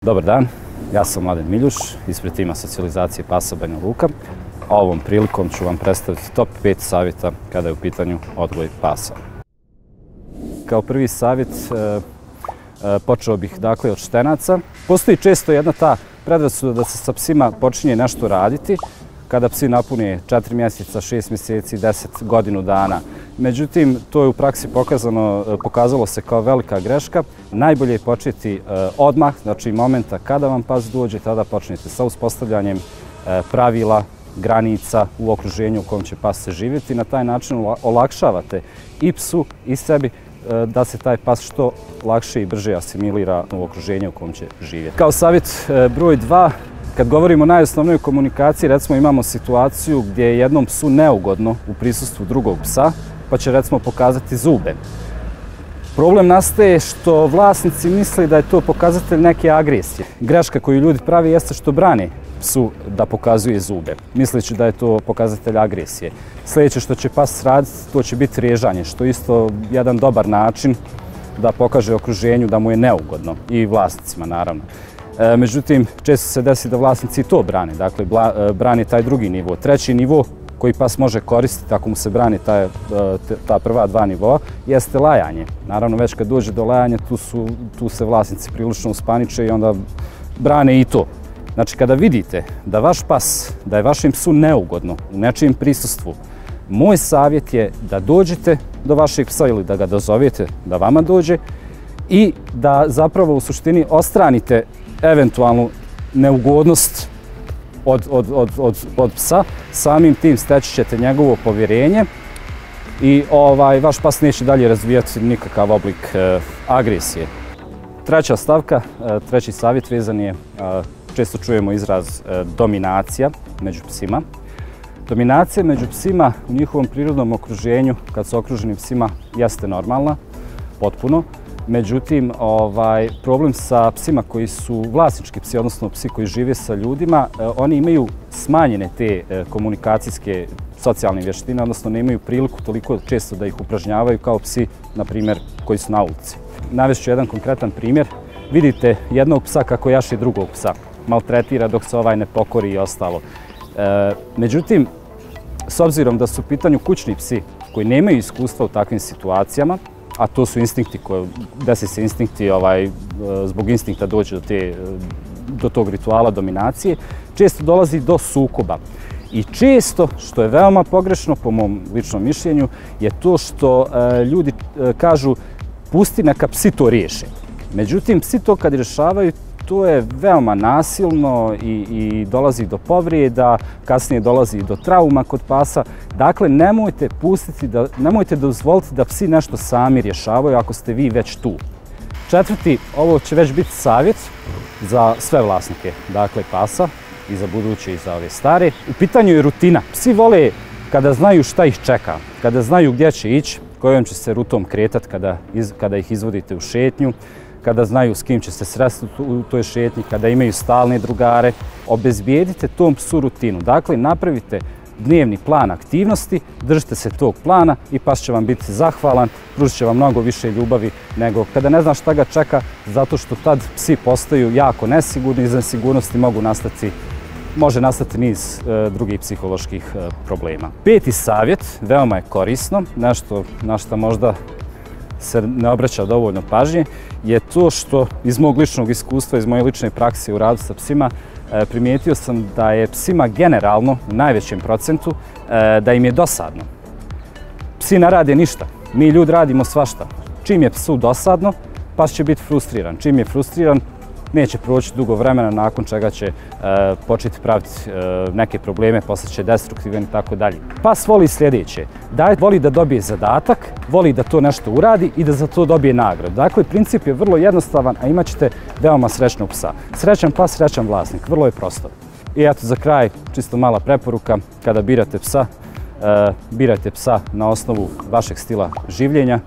Dobar dan, ja sam Mladen Miljuš, ispred tima socijalizacije pasa Banja Luka. Ovom prilikom ću vam predstaviti top 5 savjeta kada je u pitanju odgoj pasa. Kao prvi savjet počeo bih dakle od štenaca. Postoji često jedna ta predrasuda da se sa psima počinje nešto raditi kada psi napune 4 mjeseca, 6 mjeseci, 10 godinu dana. Međutim, to je u praksi pokazalo se kao velika greška. Najbolje je početi odmah, znači momenta kada vam pas dođe, tada počnete sa uspostavljanjem pravila, granica u okruženju u kojem će pas se živjeti. Na taj način olakšavate i psu i sebi da se taj pas što lakše i brže asimilira u okruženju u kojem će živjeti. Kao savjet broj 2, kad govorimo o najosnovnoj komunikaciji, recimo imamo situaciju gdje je jednom psu neugodno u prisustvu drugog psa, pa će recimo pokazati zube. Problem nastaje što vlasnici misle da je to pokazatelj neke agresije. Greška koju ljudi pravi jeste što brane psu da pokazuje zube, misleći da je to pokazatelj agresije. Sljedeće što će pas raditi, to će biti režanje, što je isto jedan dobar način da pokaže okruženju da mu je neugodno i vlasnicima naravno. Međutim, često se desi da vlasnici to brane, dakle brani taj drugi nivo. Treći nivo koji pas može koristiti ako mu se brani ta prva dva nivoa jeste lajanje. Naravno, već kad dođe do lajanja, tu se vlasnici prilično uspaniče i onda brane i to. Znači, kada vidite da vaš pas, da je vašem psu neugodno u nečijem prisustvu, moj savjet je da dođete do vašeg psa ili da ga dozovete da vama dođe i da zapravo u suštini odstranite eventualnu neugodnost od psa. Samim tim steći ćete njegovo povjerenje i vaš pas neće dalje razvijati nikakav oblik agresije. Treća stavka, treći savjet vezan je, često čujemo izraz dominacija među psima. Dominacija među psima u njihovom prirodnom okruženju, kad su okruženi psima, jeste normalna, potpuno. Međutim, problem sa psima koji su vlasnički psi, odnosno psi koji žive sa ljudima, oni imaju smanjene te komunikacijske socijalne vještine, odnosno nemaju priliku toliko često da ih upražnjavaju kao psi, na primjer, koji su na ulici. Navest ću jedan konkretan primjer. Vidite jednog psa kako jaše drugog psa, maltretira dok se ovaj ne pokori i ostalo. Međutim, s obzirom da su u pitanju kućni psi koji nemaju iskustva u takvim situacijama, a to su instinkti, desi se instinkti, zbog instinkta dođe do tog rituala dominacije, često dolazi do sukoba. I često, što je veoma pogrešno po mom ličnom mišljenju, je to što ljudi kažu pusti neka psi to riješe. Međutim, psi to kad rješavaju, to je veoma nasilno i dolazi do povrijeda, kasnije dolazi do trauma kod pasa. Dakle, nemojte dozvoliti da psi nešto sami rješavaju ako ste vi već tu. Četvrti, ovo će već biti savjet za sve vlasnike, dakle pasa, i za buduće i za ove stare. U pitanju je rutina. Psi vole kada znaju šta ih čeka, kada znaju gdje će ići, kojom će se rutom kretati kada ih izvodite u šetnju, kada znaju s kim će se sresti u toj šetnji, kada imaju stalne drugare. Obezbijedite tom psu rutinu. Dakle, napravite dnevni plan aktivnosti, držite se tog plana i pas će vam biti zahvalan, pružit će vam mnogo više ljubavi nego kada ne zna šta ga čeka, zato što tad psi postaju jako nesigurni i iz nesigurnosti može nastati niz drugih psiholoških problema. Peti savjet, veoma je korisno, nešto na što možda se ne obraća dovoljno pažnje, je to što iz mog ličnog iskustva, iz moje lične prakse u radu sa psima, primijetio sam da je psima generalno, u najvećem procentu, da im je dosadno. Psi ne rade ništa, mi ljudi radimo svašta. Čim je psu dosadno, pas će biti frustriran. Čim je frustriran, neće proći dugo vremena, nakon čega će početi praviti neke probleme, postaće destruktivan i tako dalje. Pas voli sljedeće, voli da dobije zadatak, voli da to nešto uradi i da za to dobije nagradu. Dakle, princip je vrlo jednostavan, a imat ćete veoma srećnog psa. Srećan pas, srećan vlasnik, vrlo je prosto. I eto, za kraj, čisto mala preporuka, kada birate psa na osnovu vašeg stila življenja.